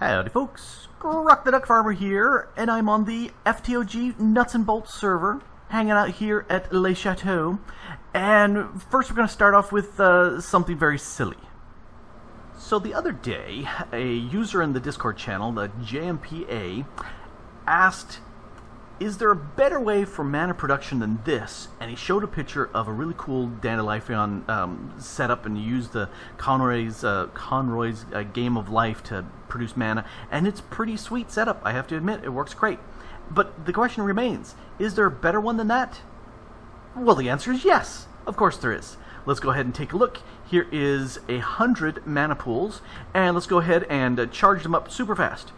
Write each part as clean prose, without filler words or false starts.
Howdy folks, Grok the DuckFarmer here, and I'm on the FTOG Nuts and Bolts server, hanging out here at Le Chateau. And first we're going to start off with something very silly. So the other day, a user in the Discord channel, the JMPA, asked, is there a better way for mana production than this? And he showed a picture of a really cool Dandelion setup, and you use the Conroy's Game of Life to produce mana, and it's pretty sweet setup, I have to admit. It works great. But the question remains, is there a better one than that? Well, the answer is yes. Of course there is. Let's go ahead and take a look. Here is 100 mana pools, and let's go ahead and charge them up super fast.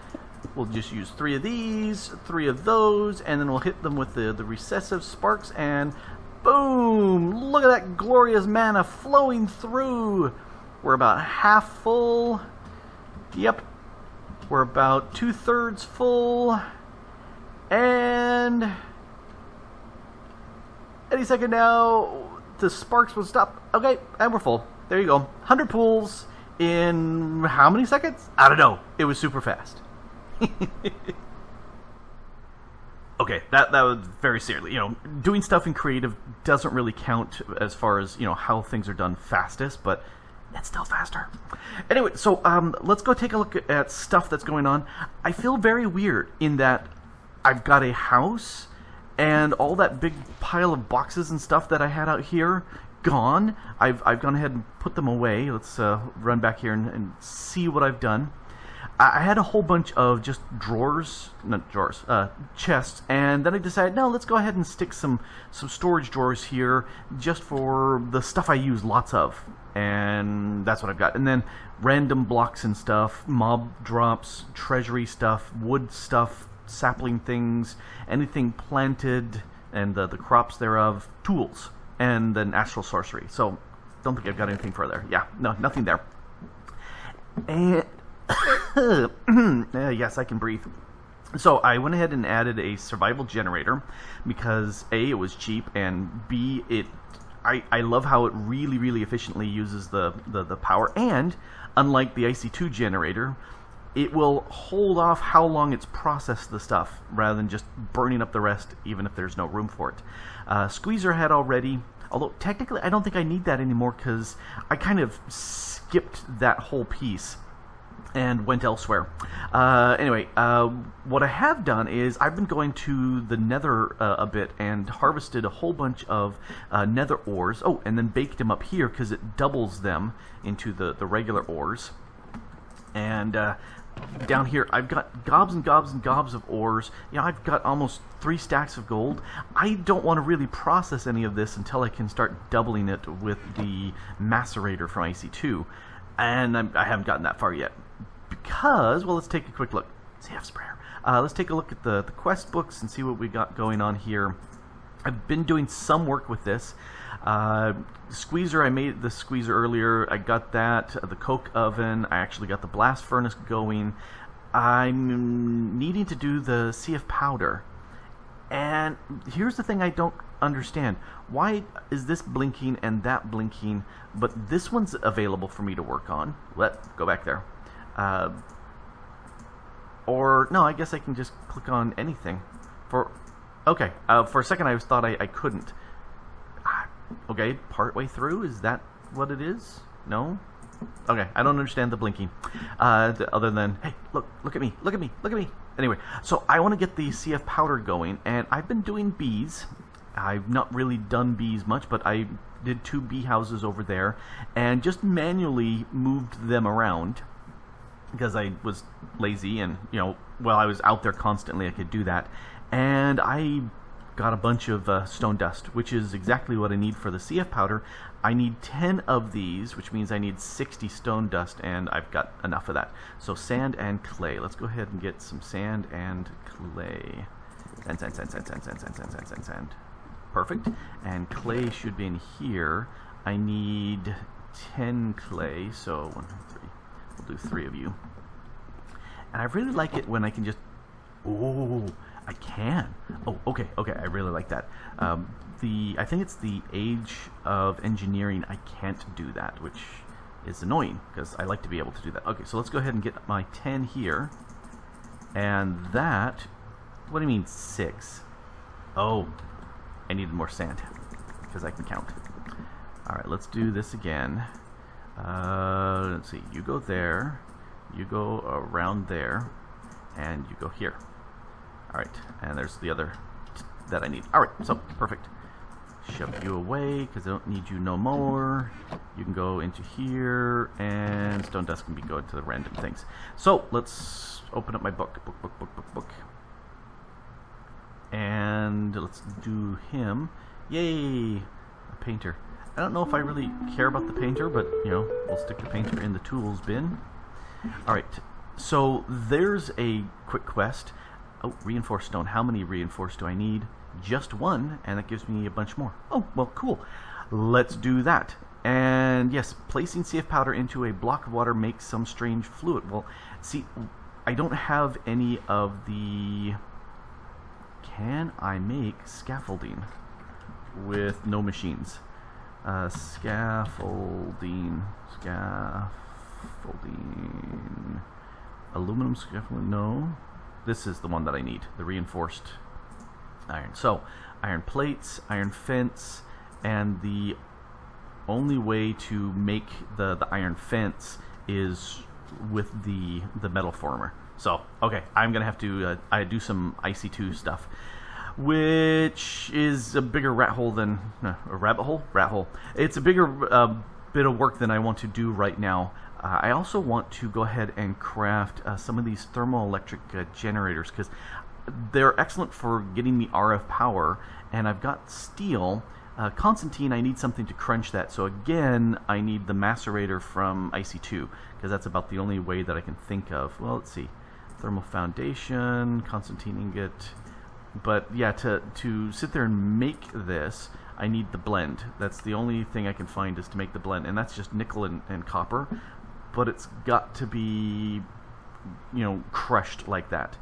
We'll just use 3 of these, 3 of those, and then we'll hit them with the recessive sparks, and boom! Look at that glorious mana flowing through! We're about half full. Yep. We're about 2/3 full. And any second now, the sparks will stop. Okay, and we're full. There you go. 100 pools in how many seconds? I don't know. It was super fast. Okay, that was very seriously. You know, doing stuff in creative doesn't really count as far as, you know, how things are done fastest, but it's still faster. Anyway, so let's go take a look at stuff that's going on. I feel very weird in that I've got a house and all that big pile of boxes and stuff that I had out here gone. I've gone ahead and put them away. Let's run back here and see what I've done. I had a whole bunch of just chests, and then I decided, no, let's go ahead and stick some storage drawers here just for the stuff I use lots of, and that's what I've got. And then random blocks and stuff, mob drops, treasury stuff, wood stuff, sapling things, anything planted, and the crops thereof, tools, and then astral sorcery. So, don't think I've got anything further. Yeah, no, nothing there. And yes, I can breathe. So I went ahead and added a survival generator because A, it was cheap, and B, I love how it really efficiently uses the power, and unlike the IC2 generator, it will hold off how long it's processed the stuff rather than just burning up the rest even if there's no room for it. Squeezer had already, although technically I don't think I need that anymore because I kind of skipped that whole piece and went elsewhere. Anyway, what I have done is I've been going to the nether a bit and harvested a whole bunch of nether ores. Oh, and then baked them up here because it doubles them into the regular ores. And down here I've got gobs and gobs and gobs of ores. You know, I've got almost 3 stacks of gold. I don't want to really process any of this until I can start doubling it with the macerator from IC2. And I haven't gotten that far yet. Because, well, let's take a quick look. CF sprayer. Let's take a look at the quest books and see what we got going on here. I've been doing some work with this. Squeezer, I made the squeezer earlier. I got that. The coke oven. I actually got the blast furnace going. I'm needing to do the CF powder. And here's the thing I don't understand. Why is this blinking and that blinking, but this one's available for me to work on? Let's go back there. Or, no, I guess I can just click on anything. Okay, for a second I thought I couldn't. Okay, partway through, is that what it is? No? Okay, I don't understand the blinking. Other than, hey, look at me, look at me, look at me. Anyway, so I want to get the CF powder going, and I've been doing bees. I've not really done bees much, but I did 2 bee houses over there, and just manually moved them around. Because I was lazy and, you know, while I was out there constantly I could do that. And I got a bunch of stone dust, which is exactly what I need for the CF powder. I need 10 of these, which means I need 60 stone dust, and I've got enough of that. So sand and clay. Let's go ahead and get some sand and clay. Sand. Perfect. And clay should be in here. I need 10 clay, so 1, 2, 3. We'll do 3 of you. And I really like it when I can just... Oh, I can. Oh, okay, I really like that. I think it's the Age of Engineering. I can't do that, which is annoying, because I like to be able to do that. Okay, so let's go ahead and get my 10 here. And that, what do you mean 6? Oh, I needed more sand, because I can count. Alright, let's do this again. Let's see, you go there, you go around there, and you go here. Alright, and there's the other that I need. Alright, so, perfect. Shove you away, because I don't need you no more. You can go into here, and Stone Dust can be going to the random things. So, let's open up my book. Book. And let's do him. Yay! A painter. I don't know if I really care about the painter, but, you know, we'll stick the painter in the tools bin. Alright, so there's a quick quest. Oh, reinforced stone. How many reinforced do I need? Just one, and that gives me a bunch more. Oh, well, cool. Let's do that. And yes, placing CF powder into a block of water makes some strange fluid. Well, see, I don't have any of the... Can I make scaffolding with no machines? Scaffolding. Aluminum scaffolding, no. This is the one that I need, the reinforced iron. So, iron plates, iron fence, and the only way to make the iron fence is with the metal former. So, okay, I'm gonna have to I do some IC2 stuff, which is a bigger rat hole than a rabbit hole. Rat hole. It's a bigger bit of work than I want to do right now. I also want to go ahead and craft some of these thermoelectric generators, because they're excellent for getting me RF power, and I've got steel. Constantine, I need something to crunch that, so again, I need the macerator from IC2, because that's about the only way that I can think of. Well, let's see. Thermal foundation, Constantine ingot. But yeah, to sit there and make this, I need the blend. That's the only thing I can find is to make the blend, and that's just nickel and copper. But it's got to be, you know, crushed like that.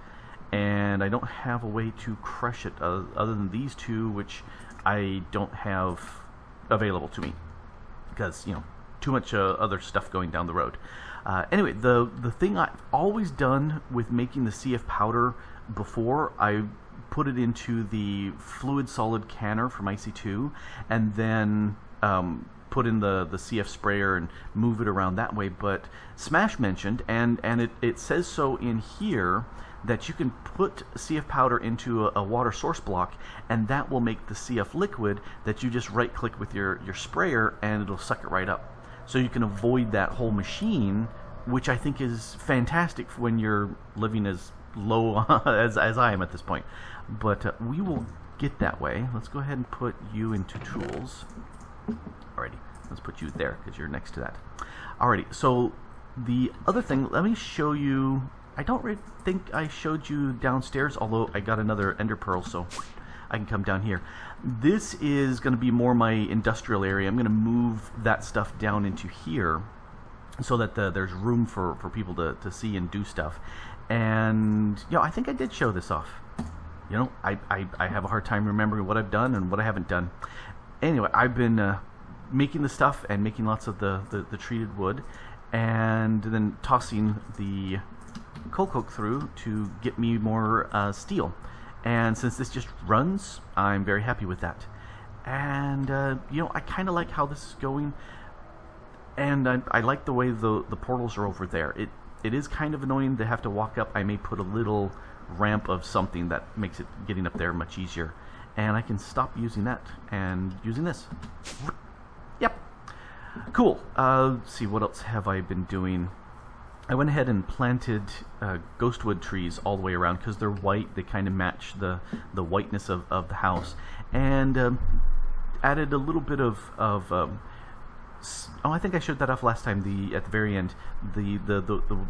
And I don't have a way to crush it other than these two, which I don't have available to me, because, you know, too much other stuff going down the road. Anyway, the thing I've always done with making the CF powder before, I put it into the fluid solid canner from IC2, and then put in the CF sprayer and move it around that way. But Smash mentioned, and it says so in here, that you can put CF powder into a water source block, and that will make the CF liquid that you just right click with your sprayer, and it'll suck it right up. So you can avoid that whole machine, which I think is fantastic when you're living as low as I am at this point. But we will get that way. Let's go ahead and put you into tools. Alrighty, let's put you there, because you're next to that. Alrighty, so the other thing, let me show you. I don't really think I showed you downstairs, although I got another ender pearl, so I can come down here. This is going to be more my industrial area. I'm going to move that stuff down into here so that there's room for people to see and do stuff. And, you know, I think I did show this off. You know, I have a hard time remembering what I've done and what I haven't done. Anyway, I've been making the stuff and making lots of the treated wood, and then tossing the coal coke through to get me more steel. And since this just runs, I'm very happy with that. And you know, I kind of like how this is going, and I like the way the portals are over there. It is kind of annoying to have to walk up. I may put a little ramp of something that makes it getting up there much easier, and I can stop using that and using this. Yep, cool. Let's see, what else have I been doing? I went ahead and planted ghostwood trees all the way around, because they're white. They kind of match the whiteness of the house, and added a little bit of oh, I think I showed that off last time. At the very end, the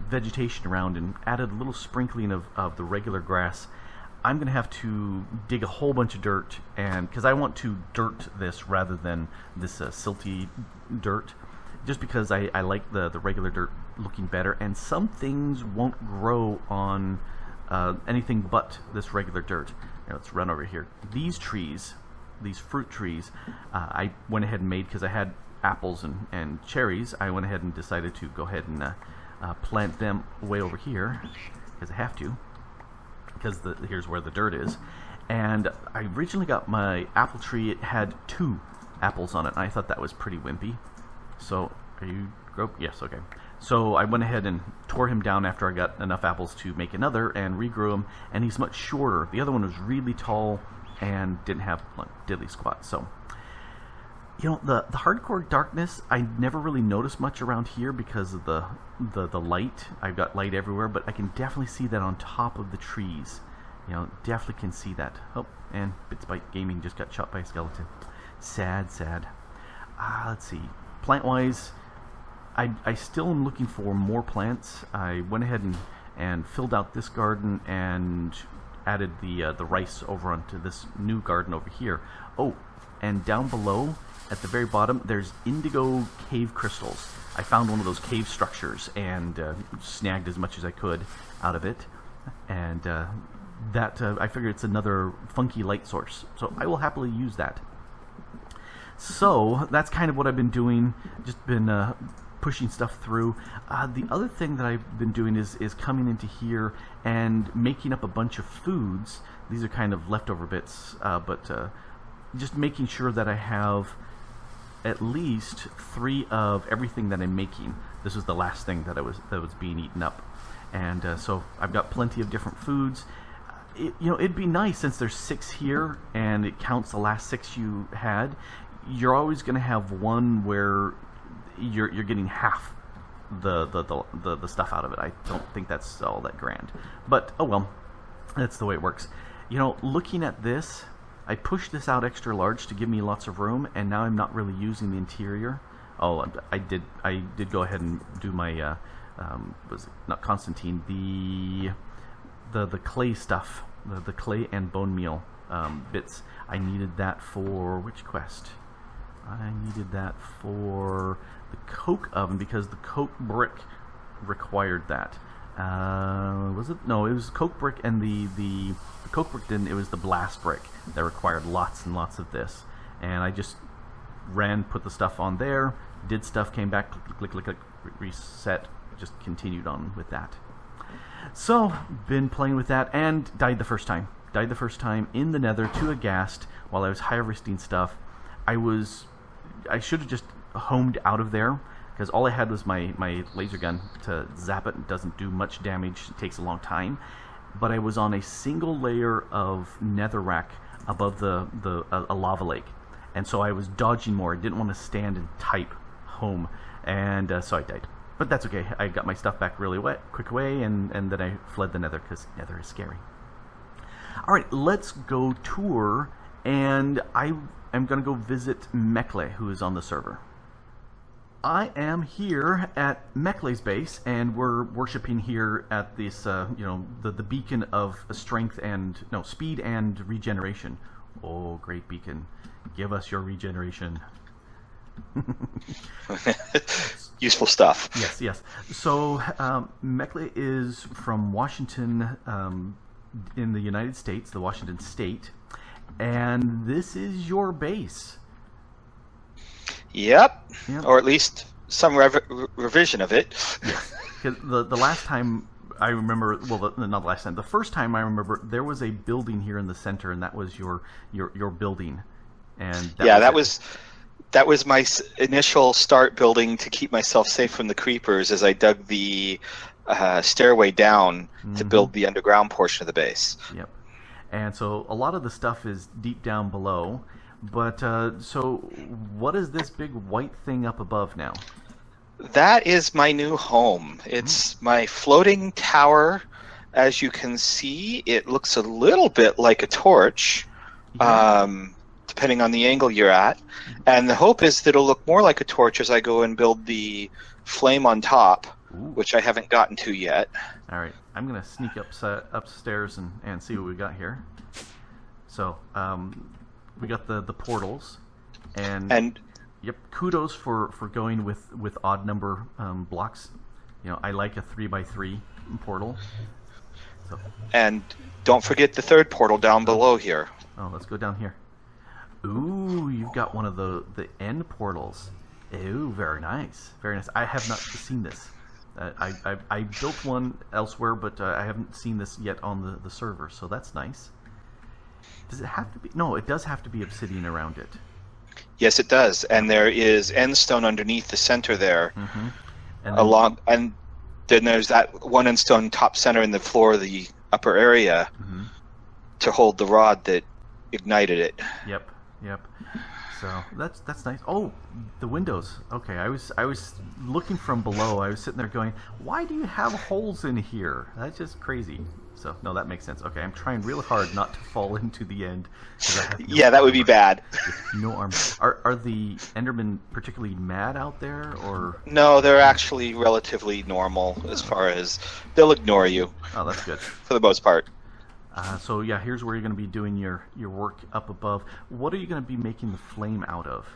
vegetation around, and added a little sprinkling of the regular grass. I'm gonna have to dig a whole bunch of dirt, and because I want to dirt this rather than this silty dirt, just because I like the regular dirt looking better, and some things won't grow on anything but this regular dirt. Now, let's run over here. These trees, these fruit trees, I went ahead and made, because I apples and cherries, I went ahead and decided to go ahead and plant them way over here, because I have to, because here's where the dirt is. And I originally got my apple tree, it had 2 apples on it, and I thought that was pretty wimpy. So, are you Grok? Yes, okay. So I went ahead and tore him down after I got enough apples to make another, and regrew him, and he's much shorter. The other one was really tall and didn't have like diddly squat. So, you know, the hardcore darkness, I never really noticed much around here because of the light. I've got light everywhere, but I can definitely see that on top of the trees. You know, definitely can see that. Oh, and Bitsbite Gaming just got shot by a skeleton. Sad, sad. Let's see. Plant-wise, I still am looking for more plants. I went ahead and filled out this garden and added the rice over onto this new garden over here. Oh, and down below, at the very bottom, there's indigo cave crystals. I found one of those cave structures and snagged as much as I could out of it. And that I figure it's another funky light source. So I will happily use that. So that's kind of what I've been doing. Just been pushing stuff through. The other thing that I've been doing is coming into here and making up a bunch of foods. These are kind of leftover bits, but just making sure that I have at least 3 of everything that I'm making. This was the last thing that was being eaten up, and so I've got plenty of different foods. You know, it'd be nice, since there's 6 here and it counts the last 6 you had. You're always going to have one where you're getting half the stuff out of it. I don't think that's all that grand, but oh well, that's the way it works. You know, looking at this, I pushed this out extra large to give me lots of room, and now I'm not really using the interior. Oh, I did go ahead and do my was it not Constantine, the clay stuff, the clay and bone meal bits. I needed that for which quest? I needed that for the coke oven, because the coke brick required that. Was it? No, it was coke brick, and the coke brick didn't. It was the blast brick that required lots and lots of this. And I just put the stuff on there, did stuff, came back, click, click, click, reset, just continued on with that. So, been playing with that, and died the first time. Died the first time in the nether to a ghast while I was harvesting stuff. I should have just homed out of there, because all I had was my laser gun to zap it. It doesn't do much damage, it takes a long time. But I was on a single layer of netherrack above a lava lake, and so I was dodging more. I didn't want to stand and type home, and so I died. But that's okay. I got my stuff back really quick away, and then I fled the nether, because nether is scary. Alright, let's go tour, and I am going to go visit Mekle, who is on the server. I am here at Mekle's base, and we're worshipping here at this, the beacon of strength and, speed and regeneration. Oh, great beacon. Give us your regeneration. Useful stuff. Yes. So, Mekle is from Washington, in the United States, the Washington State, and this is your base. Yep. Or at least some revision of it. Yes. The last time I remember, well, not the last time, the first time I remember, there was a building here in the center, and that was your building. And that was my initial start building to keep myself safe from the creepers, as I dug the stairway down to build the underground portion of the base. Yep. And so a lot of the stuff is deep down below. But, so what is this big white thing up above now? That is my new home. It's my floating tower. As you can see, it looks a little bit like a torch, depending on the angle you're at. And the hope is that it'll look more like a torch as I go and build the flame on top, which I haven't gotten to yet. All right. I'm going to sneak upstairs and see what we got here. So, we got the portals, and yep, kudos for going with odd number blocks. I like a 3x3 portal. So. And don't forget the third portal down below here. Oh, let's go down here. Ooh, you've got one of the end portals. Ooh, very nice. Very nice. I have not seen this. I built one elsewhere, but I haven't seen this yet on the server, so that's nice. Does it have to be? No, it does have to be obsidian around it. Yes, it does. And there is end stone underneath the center there. Mm-hmm. And then there's that one end stone top center in the floor of the upper area to hold the rod that ignited it. Yep. So that's nice. Oh, the windows. Okay, I was looking from below. I was sitting there going, why do you have holes in here? That's just crazy. So no, that makes sense. Okay, I'm trying real hard not to fall into the end. Yeah, that would be bad. No armor. Are the Endermen particularly mad out there, or? No, they're actually relatively normal as far as they'll ignore you. Oh, that's good. For the most part. So yeah, here's where you're going to be doing your work up above. What are you going to be making the flame out of?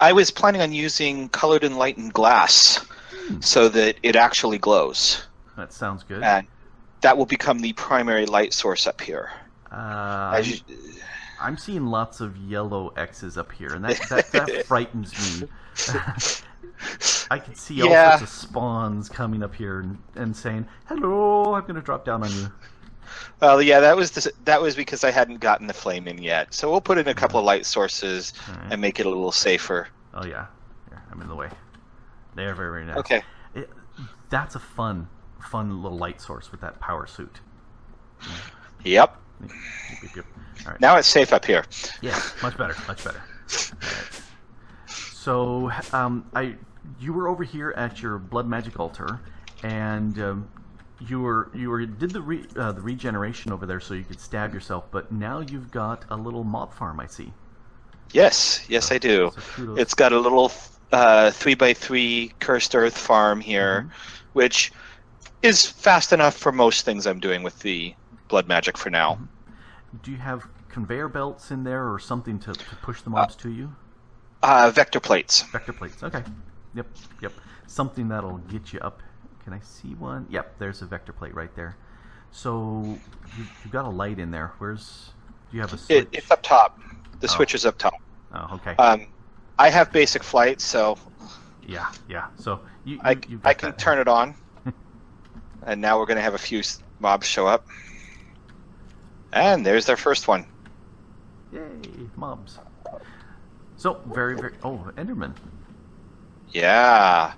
I was planning on using colored and lightened glass so that it actually glows. That sounds good. And that will become the primary light source up here. I'm seeing lots of yellow X's up here, and that frightens me. I can see all sorts of spawns coming up here and saying, "Hello, I'm going to drop down on you." Well, yeah, that was because I hadn't gotten the flame in yet. So we'll put in a couple of light sources and make it a little safer. Oh yeah, here, I'm in the way. They are very, very nice. Okay. That's a fun little light source with that power suit. Yep. Yep. All right. Now it's safe up here. Yeah, much better. All right. So, you were over here at your blood magic altar, and you did the regeneration over there so you could stab yourself. But now you've got a little mob farm, I see. Yes, I do. So it's got a little 3x3 cursed earth farm here, which is fast enough for most things I'm doing with the blood magic for now. Do you have conveyor belts in there or something to push the mobs to you? Vector plates. Vector plates. Okay. Yep. Something that'll get you up. Can I see one? Yep. There's a vector plate right there. So you've got a light in there. Do you have a switch? It's up top. The switch is up top. Oh, okay. I have basic flight, so yeah. So I can turn it on. And now we're going to have a few mobs show up. And there's their first one. Yay, mobs. So, very, very... Oh, Enderman. Yeah.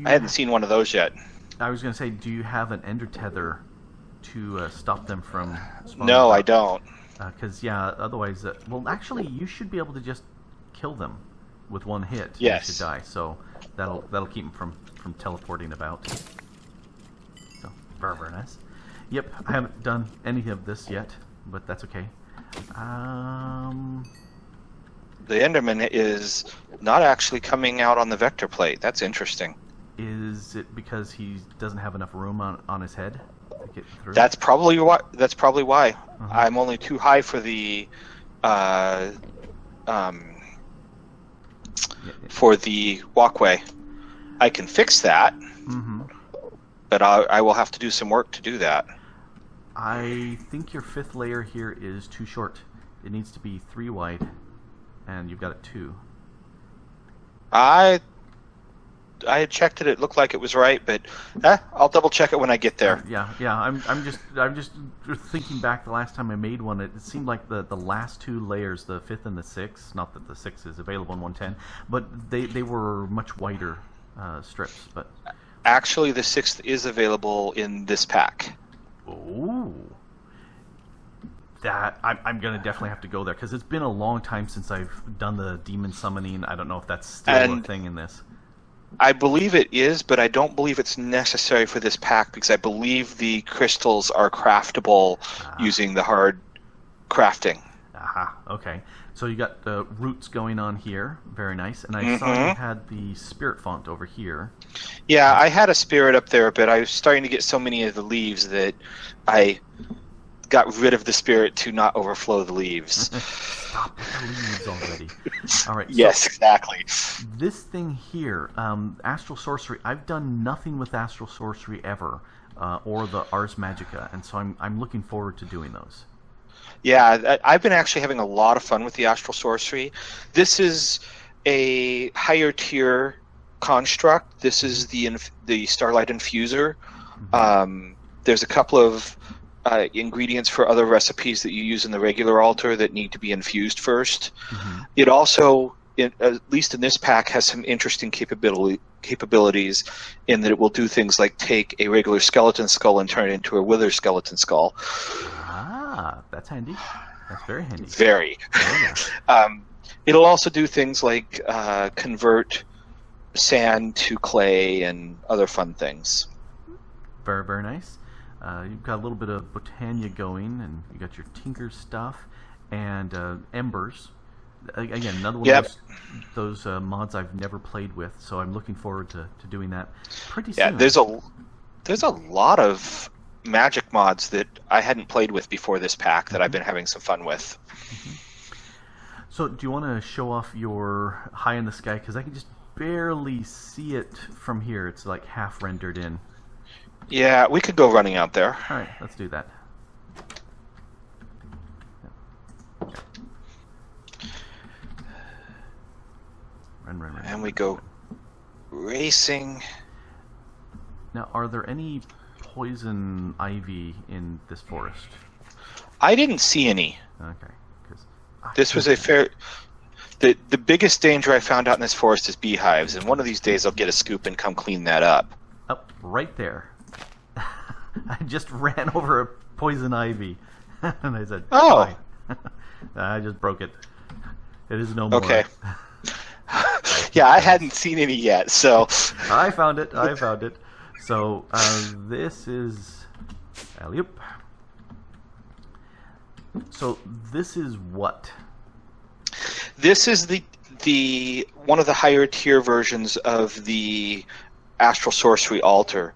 I hadn't seen one of those yet. I was going to say, do you have an ender tether to stop them from spawning? No, I don't. Because, otherwise... well, actually, you should be able to just kill them with one hit. Yes. You should die, so that'll keep them from teleporting about. So, very, very nice. Yep, I haven't done any of this yet, but that's okay. The Enderman is not actually coming out on the vector plate. That's interesting. Is it because he doesn't have enough room on his head to get through? That's probably why. I'm only too high for the walkway. I can fix that, but I will have to do some work to do that. I think your fifth layer here is too short. It needs to be 3 wide, and you've got it 2. I had checked it. It looked like it was right, but I'll double check it when I get there. Yeah. I'm just thinking back the last time I made one. It seemed like the last 2 layers, the 5th and the 6th. Not that the 6th is available in 110, but they were much wider strips. But actually, the 6th is available in this pack. Oh, that I'm gonna definitely have to go there because it's been a long time since I've done the demon summoning. I don't know if that's still a thing in this. I believe it is, but I don't believe it's necessary for this pack because I believe the crystals are craftable using the hard crafting. Aha. Okay. So you got the roots going on here. Very nice. And I saw you had the spirit font over here. Yeah, I had a spirit up there, but I was starting to get so many of the leaves that I got rid of the spirit to not overflow the leaves. Stop with the leaves already. All right. Yes, exactly. This thing here, Astral Sorcery, I've done nothing with Astral Sorcery ever, or the Ars Magica, and so I'm looking forward to doing those. Yeah, I've been actually having a lot of fun with the Astral Sorcery. This is a higher tier construct. This is the Starlight Infuser. There's a couple of ingredients for other recipes that you use in the regular altar that need to be infused first. It also, at least in this pack, has some interesting capabilities in that it will do things like take a regular skeleton skull and turn it into a wither skeleton skull. Ah, that's handy. That's very handy. Very. Oh, yeah. It'll also do things like convert sand to clay and other fun things. Very, very nice. You've got a little bit of Botania going, and you got your Tinker stuff, and Embers. Again, another one of those mods I've never played with, so I'm looking forward to doing that pretty soon. Yeah, there's a lot of magic mods that I hadn't played with before this pack that I've been having some fun with. So do you want to show off your High in the Sky? Because I can just barely see it from here. It's like half rendered in. Yeah, we could go running out there. All right, let's do that. Run. And we go racing. Now, are there any poison ivy in this forest? I didn't see any. Okay. This was a fair... The biggest danger I found out in this forest is beehives, and one of these days I'll get a scoop and come clean that up. Oh, right there. I just ran over a poison ivy, and I said, "Oh." Fine. I just broke it. It is no more. Okay. Yeah, I hadn't seen any yet, so... I found it. So, this is... Alley-oop. So, this is what? This is the one of the higher tier versions of the Astral Sorcery Altar.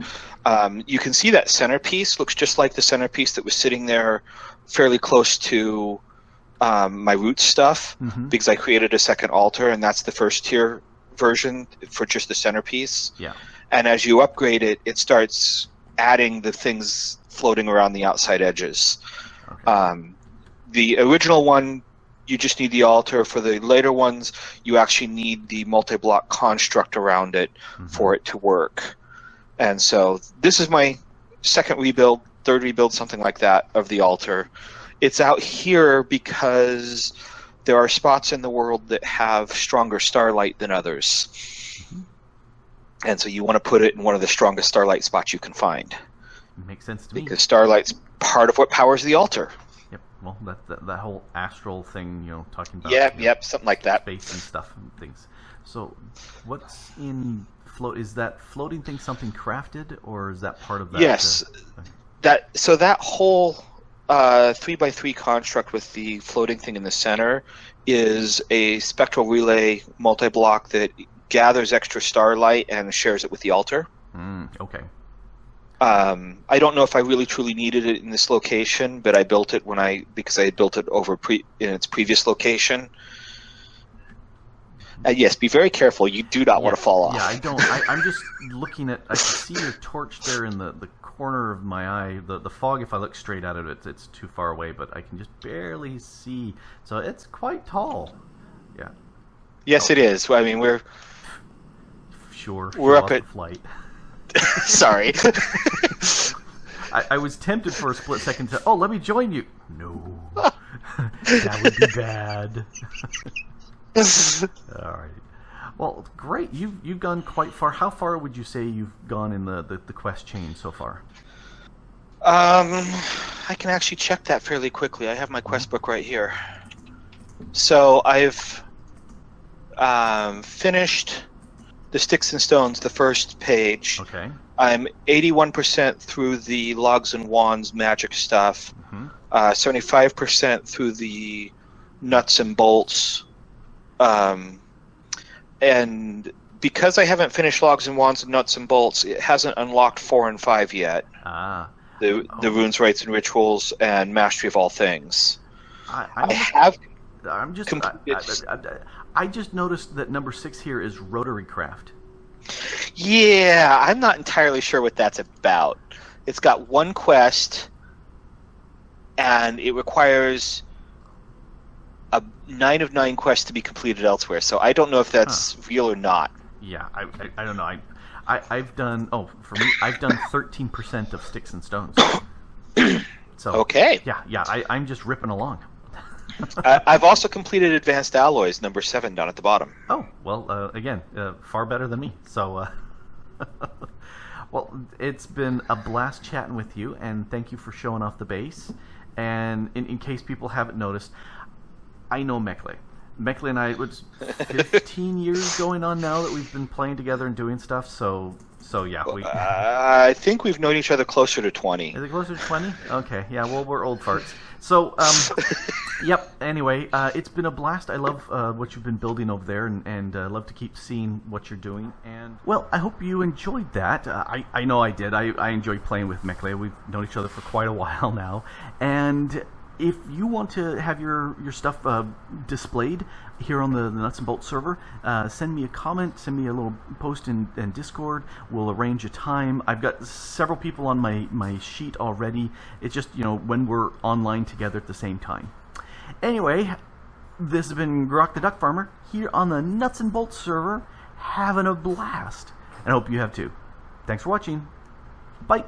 You can see that centerpiece looks just like the centerpiece that was sitting there fairly close to my root stuff, because I created a second altar, and that's the first tier version for just the centerpiece. Yeah. And as you upgrade it, it starts adding the things floating around the outside edges. Okay. The original one, you just need the altar. For the later ones, you actually need the multi-block construct around it for it to work. And so this is my second rebuild, third rebuild, something like that, of the altar. It's out here because there are spots in the world that have stronger starlight than others. And so you want to put it in one of the strongest starlight spots you can find. Makes sense to me. Because starlight's part of what powers the altar. Yep. Well, that whole astral thing, talking about. Yep, something like that. Space and stuff and things. So, what's in float? Is that floating thing something crafted, or is that part of that? Yes. That whole 3x3 construct with the floating thing in the center is a spectral relay multi-block that gathers extra starlight and shares it with the altar. Okay. I don't know if I really truly needed it in this location, but I built it because I had built it over in its previous location. Yes, be very careful. You do not want to fall off. Yeah, I don't. I'm just looking at. I can see your torch there in the corner of my eye. The fog, if I look straight at it, it's too far away, but I can just barely see. So it's quite tall. Yeah. Yes, it is. I mean, we're up at flight. Sorry. I was tempted for a split second to, let me join you. No. That would be bad. All right. Well, great. You've gone quite far. How far would you say you've gone in the quest chain so far? I can actually check that fairly quickly. I have my quest book right here. So I've finished the Sticks and Stones, the first page. Okay. I'm 81% through the Logs and Wands magic stuff. 75% through the Nuts and Bolts. And because I haven't finished Logs and Wands and Nuts and Bolts, it hasn't unlocked 4 and 5 yet. The Runes, Rites, and Rituals, and Mastery of All Things. I just noticed that number 6 here is Rotary Craft. Yeah, I'm not entirely sure what that's about. It's got one quest, and it requires a 9 of 9 quest to be completed elsewhere. So I don't know if that's real or not. Yeah, I don't know. I've done, for me, I've done 13% of sticks and stones. So Okay. Yeah, I'm just ripping along. I've also completed Advanced Alloys, number 7, down at the bottom. Oh, well, again, far better than me. So, well, it's been a blast chatting with you, and thank you for showing off the base. And in case people haven't noticed, I know Mekle. Mekle and I, it's 15 years going on now that we've been playing together and doing stuff, so yeah. I think we've known each other closer to 20. Is it closer to 20? Okay, yeah, well, we're old farts. So, yep, anyway, it's been a blast. I love what you've been building over there, and love to keep seeing what you're doing. And, well, I hope you enjoyed that. I know I did. I enjoy playing with Mekle. We've known each other for quite a while now. And if you want to have your stuff displayed here on the Nuts and Bolts server, send me a comment, send me a little post in Discord. We'll arrange a time. I've got several people on my sheet already. It's just, when we're online together at the same time. Anyway, this has been Grok the Duck Farmer here on the Nuts and Bolts server, having a blast. And I hope you have too. Thanks for watching. Bye.